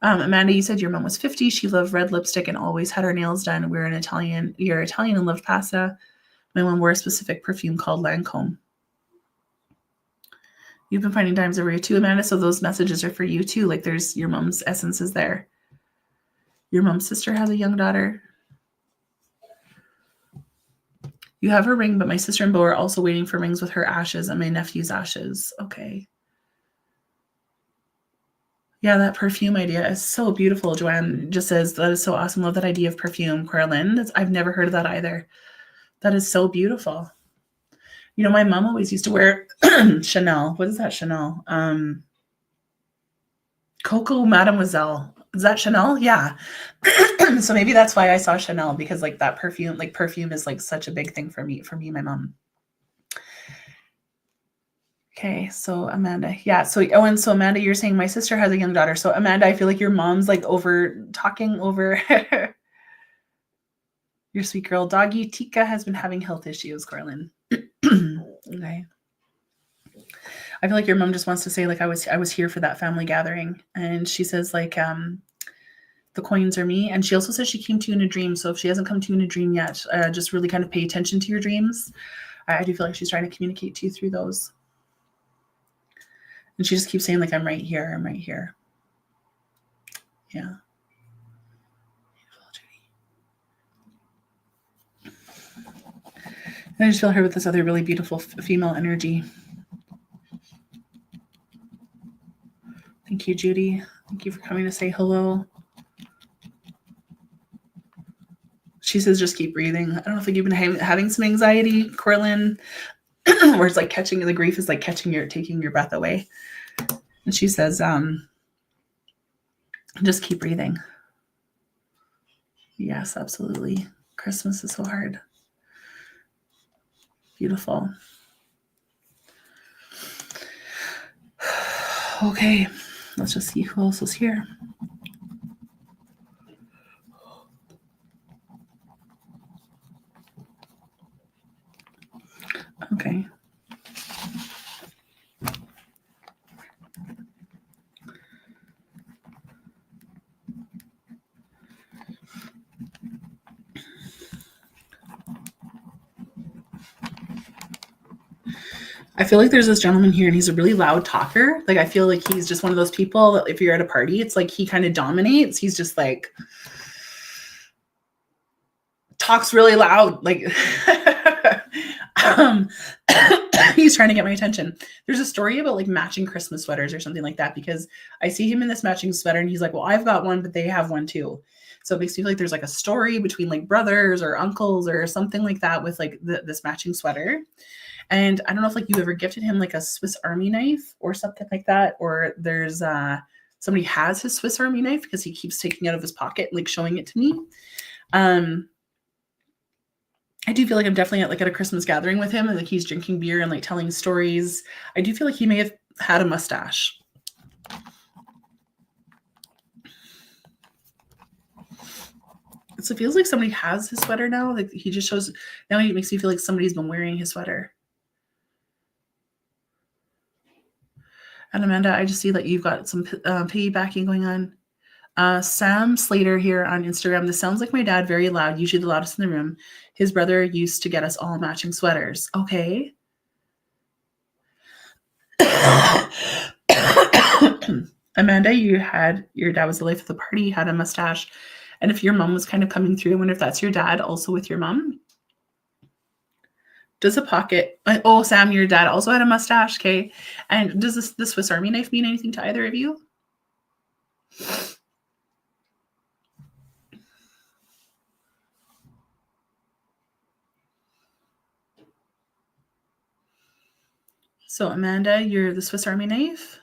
Amanda, you said your mom was 50. She loved red lipstick and always had her nails done. You're Italian and loved pasta. My mom wore a specific perfume called Lancome. You've been finding dimes everywhere too, Amanda. So those messages are for you too. Like there's your mom's essences there. Your mom's sister has a young daughter. You have her ring, but my sister and Bo are also waiting for rings with her ashes and my nephew's ashes. Okay. Yeah, that perfume idea is so beautiful. Joanne just says, that is so awesome. Love that idea of perfume, Coraline. I've never heard of that either. That is so beautiful. You know, my mom always used to wear Chanel. What is that Chanel? Coco Mademoiselle. Is that Chanel? Yeah. So maybe that's why I saw Chanel, because like that perfume is like such a big thing for me and my mom. Okay, so Amanda. Yeah, so Amanda, you're saying my sister has a young daughter. So Amanda, I feel like your mom's like talking over your sweet girl. Doggy Tika has been having health issues, Coraline. Okay. I feel like your mom just wants to say like I was here for that family gathering. And she says like The coins are me. And she also says she came to you in a dream. So if she hasn't come to you in a dream yet, just really kind of pay attention to your dreams. I do feel like she's trying to communicate to you through those. And she just keeps saying, like, I'm right here. I'm right here. Yeah. And I just feel her with this other really beautiful female energy. Thank you, Judy. Thank you for coming to say hello. She says, just keep breathing. I don't know if you've been having some anxiety, Corlin, where it's like catching the grief is like taking your breath away. And she says, just keep breathing. Yes, absolutely. Christmas is so hard. Beautiful. Okay, let's just see who else is here. Okay. I feel like there's this gentleman here and he's a really loud talker. Like, I feel like he's just one of those people that if you're at a party, it's like he kind of dominates. He's just like talks really loud. Like, he's trying to get my attention. There's a story about like matching Christmas sweaters or something like that, because I see him in this matching sweater and he's like, well, I've got one, but they have one too. So it makes me feel like there's like a story between like brothers or uncles or something like that with like this matching sweater. And I don't know if like you ever gifted him like a Swiss Army knife or something like that, or there's somebody has his Swiss Army knife because he keeps taking it out of his pocket and like showing it to me. I do feel like I'm definitely at a Christmas gathering with him and like he's drinking beer and like telling stories. I do feel like he may have had a mustache. So it feels like somebody has his sweater now. Like he just shows, now he makes me feel like somebody's been wearing his sweater. And Amanda, I just see that you've got some piggybacking going on. Sam Slater here on Instagram. This sounds like my dad, very loud, usually the loudest in the room. His brother used to get us all matching sweaters. Okay. Amanda, your dad was the life of the party, had a mustache. And if your mom was kind of coming through, I wonder if that's your dad also with your mom. Does a pocket, oh, Sam, your dad also had a mustache. Okay. And does the Swiss Army knife mean anything to either of you? So Amanda, you're the Swiss Army knife.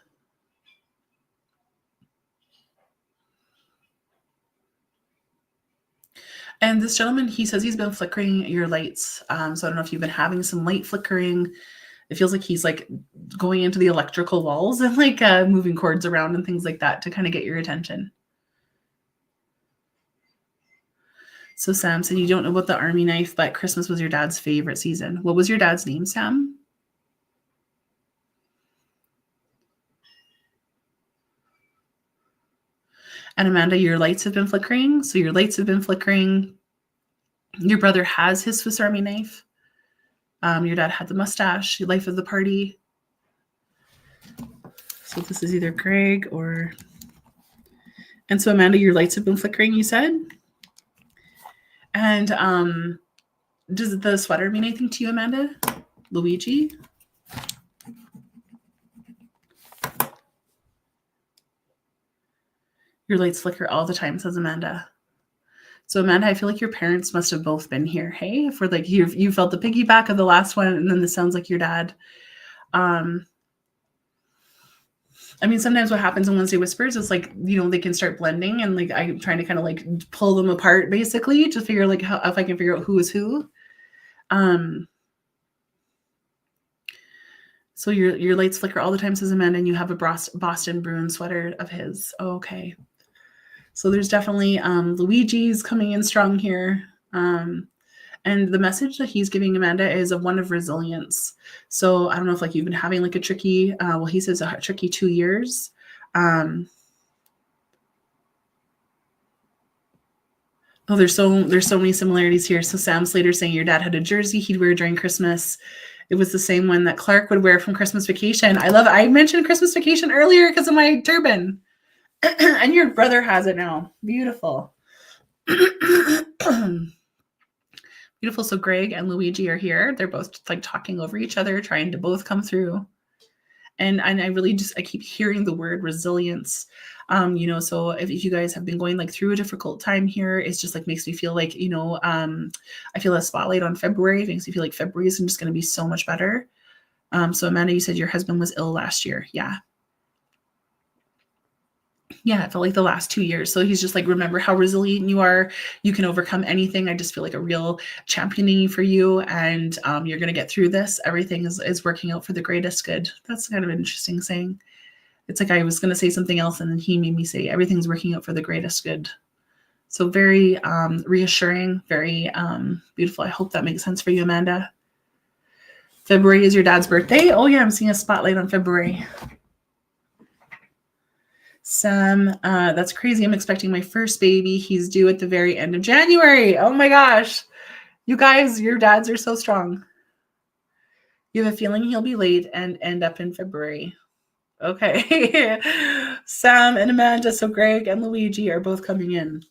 And this gentleman, he says he's been flickering your lights. So I don't know if you've been having some light flickering. It feels like he's like going into the electrical walls and like moving cords around and things like that to kind of get your attention. So Sam said you don't know about the army knife, but Christmas was your dad's favorite season. What was your dad's name, Sam? And Amanda, your lights have been flickering. So your lights have been flickering. Your brother has his Swiss Army knife. Your dad had the mustache, the life of the party. So this is either Greg or... And so Amanda, your lights have been flickering, you said? And does the sweater mean anything to you, Amanda? Luigi? Your lights flicker all the time, says Amanda. So Amanda, I feel like your parents must have both been here, hey? For like you felt the piggyback of the last one, and then this sounds like your dad. I mean, sometimes what happens in Wednesday Whispers is like, they can start blending, and like I'm trying to kind of like pull them apart basically to figure like how if I can figure out who is who. So your lights flicker all the time, says Amanda, and you have a Boston Bruin sweater of his. Oh, okay. So there's definitely Luigi's coming in strong here. And the message that he's giving Amanda is one of resilience. So I don't know if like you've been having like a tricky, he says a tricky 2 years. Oh, there's so many similarities here. So Sam Slater saying your dad had a jersey he'd wear during Christmas. It was the same one that Clark would wear from Christmas Vacation. I love it. I mentioned Christmas Vacation earlier because of my turban. And your brother has it now. Beautiful. Beautiful. So Greg and Luigi are here. They're both like talking over each other, trying to both come through. And I really I keep hearing the word resilience. So if you guys have been going like through a difficult time here, it's just like makes me feel like, I feel a spotlight on February. It makes me feel like February is just going to be so much better. So Amanda, you said your husband was ill last year. Yeah. Yeah, it felt like the last 2 years. So he's just like, remember how resilient you are. You can overcome anything. I just feel like a real championing for you. And you're going to get through this. Everything is working out for the greatest good. That's kind of an interesting saying. It's like I was going to say something else, and then he made me say everything's working out for the greatest good. So very reassuring, very beautiful. I hope that makes sense for you, Amanda. February is your dad's birthday. Oh, yeah, I'm seeing a spotlight on February. Sam, that's crazy. I'm expecting my first baby. He's due at the very end of January. Oh my gosh. You guys, your dads are so strong. You have a feeling he'll be late and end up in February. Okay. Sam and Amanda, so Greg and Luigi are both coming in.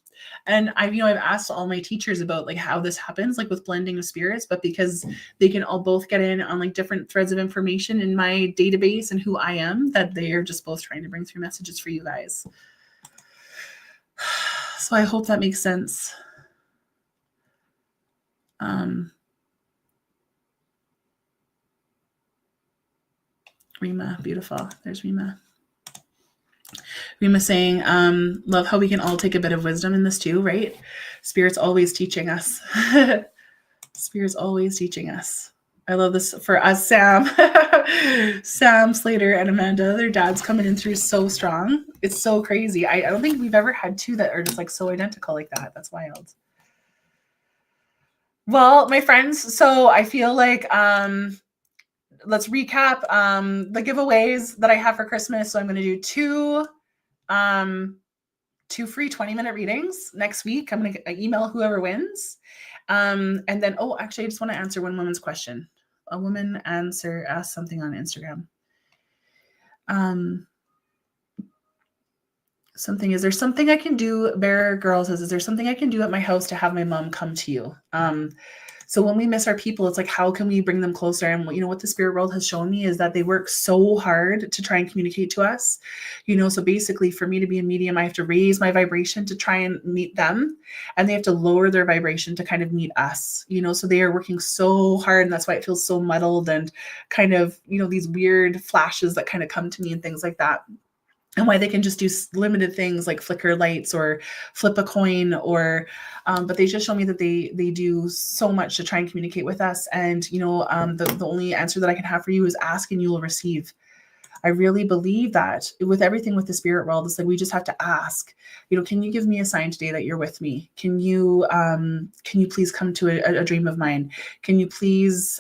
And I've asked all my teachers about like how this happens, like with blending of spirits, but because they can all both get in on like different threads of information in my database and who I am, that they are just both trying to bring through messages for you guys. So I hope that makes sense. Rima, beautiful. There's Rima. Rima saying, love how we can all take a bit of wisdom in this too, right? Spirit's always teaching us. Spirit's always teaching us. I love this for us, Sam. Sam Slater and Amanda, their dad's coming in through so strong. It's so crazy. I don't think we've ever had two that are just like so identical like that. That's wild. Well, my friends, so I feel like let's recap the giveaways that I have for Christmas. So I'm going to do two free 20-minute readings next week. I'm going to email whoever wins. And then, actually, I just want to answer one woman's question. A woman asked something on Instagram. Is there something I can do? Bear Girl says, is there something I can do at my house to have my mom come to you? So when we miss our people, it's like, how can we bring them closer? And what the spirit world has shown me is that they work so hard to try and communicate to us, so basically for me to be a medium, I have to raise my vibration to try and meet them, and they have to lower their vibration to kind of meet us, so they are working so hard, and that's why it feels so muddled and kind of, these weird flashes that kind of come to me and things like that. And why they can just do limited things like flicker lights or flip a coin, or, but they just show me that they do so much to try and communicate with us. And, the only answer that I can have for you is ask and you will receive. I really believe that with everything with the spirit world, it's like, we just have to ask, can you give me a sign today that you're with me? Can you please come to a dream of mine? Can I please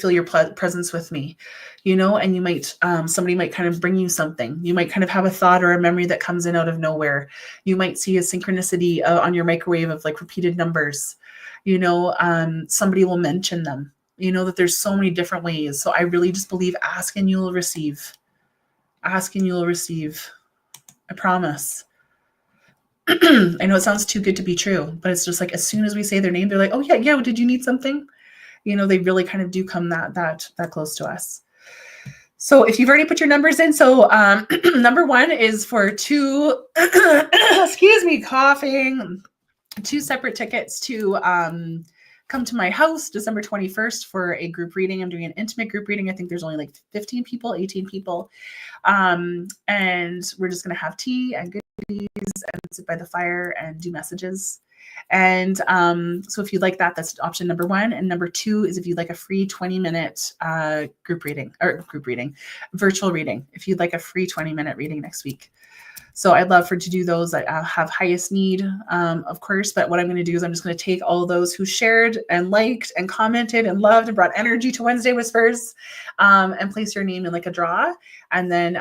feel your presence with me? And you might, somebody might kind of bring you something. You might kind of have a thought or a memory that comes in out of nowhere. You might see a synchronicity on your microwave of like repeated numbers. Somebody will mention them. That there's so many different ways. So I really just believe ask and you'll receive. Ask and you'll receive. I promise. I know it sounds too good to be true, but it's just like, as soon as we say their name, they're like, oh yeah, did you need something? They really kind of do come that close to us. So if you've already put your numbers in, so number 1 is for 2, excuse me, coughing, 2 separate tickets to come to my house December 21st for a group reading. I'm doing an intimate group reading. I think there's only like 15 people, 18 people. And we're just going to have tea and goodies and sit by the fire and do messages. And so if you'd like that, that's option number 1. And number 2 is if you'd like a free 20-minute virtual reading, if you'd like a free 20-minute reading next week. So I'd love to do those that have highest need, of course. But what I'm going to do is I'm just going to take all those who shared and liked and commented and loved and brought energy to Wednesday Whispers and place your name in like a draw. And then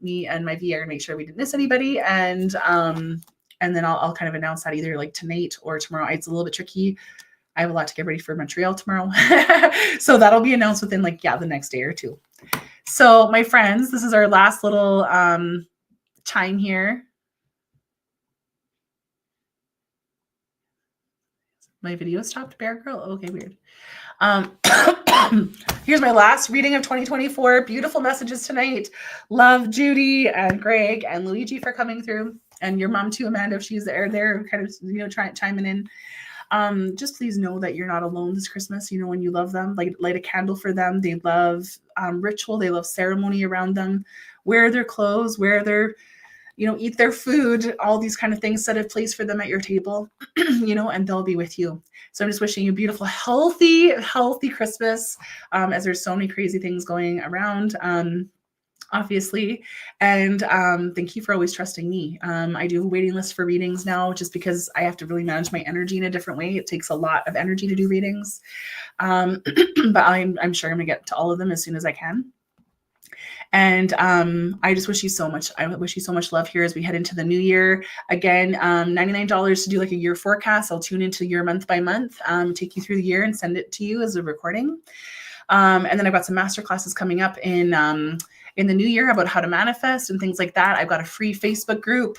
me and my VA are going to make sure we didn't miss anybody. And And then I'll kind of announce that either like tonight or tomorrow. It's a little bit tricky. I have a lot to get ready for Montreal tomorrow. So that'll be announced within like, the next day or two. So my friends, this is our last little time here. My video stopped, Bear Girl? Okay, weird. Here's my last reading of 2024. Beautiful messages tonight. Love Judy and Greg and Luigi for coming through. And your mom too, Amanda, if she's there, kind of chiming in. Just please know that you're not alone this Christmas. When you love them, like light a candle for them. They love ritual. They love ceremony around them. Wear their clothes, wear their, eat their food, all these kind of things, set a place for them at your table, and they'll be with you. So I'm just wishing you a beautiful, healthy Christmas, as there's so many crazy things going around, obviously. And thank you for always trusting me. I do have a waiting list for readings now, just because I have to really manage my energy in a different way. It takes a lot of energy to do readings. But I'm sure I'm gonna get to all of them as soon as I can. And I just wish you so much. I wish you so much love here as we head into the new year. Again, $99 to do like a year forecast. I'll tune into your month by month, take you through the year and send it to you as a recording. And then I've got some master classes coming up in the new year about how to manifest and things like that. I've got a free Facebook group,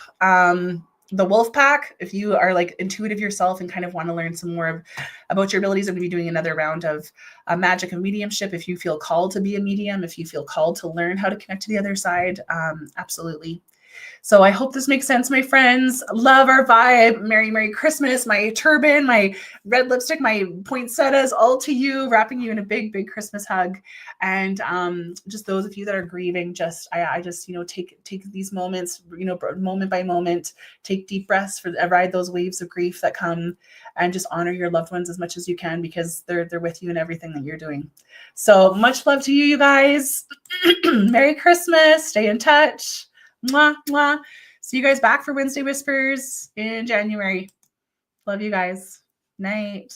the Wolf Pack. If you are like intuitive yourself and kind of want to learn some more about your abilities, I'm going to be doing another round of magic and mediumship. If you feel called to be a medium, if you feel called to learn how to connect to the other side, absolutely. So I hope this makes sense, my friends. Love our vibe. Merry Christmas. My turban, my red lipstick, my poinsettias, all to you, wrapping you in a big Christmas hug. And just those of you that are grieving, I just take these moments, moment by moment, take deep breaths, ride those waves of grief that come, and just honor your loved ones as much as you can, because they're with you in everything that you're doing. So much love to you guys. Merry Christmas. Stay in touch. Mwah, mwah. See you guys back for Wednesday Whispers in January. Love you guys. Night.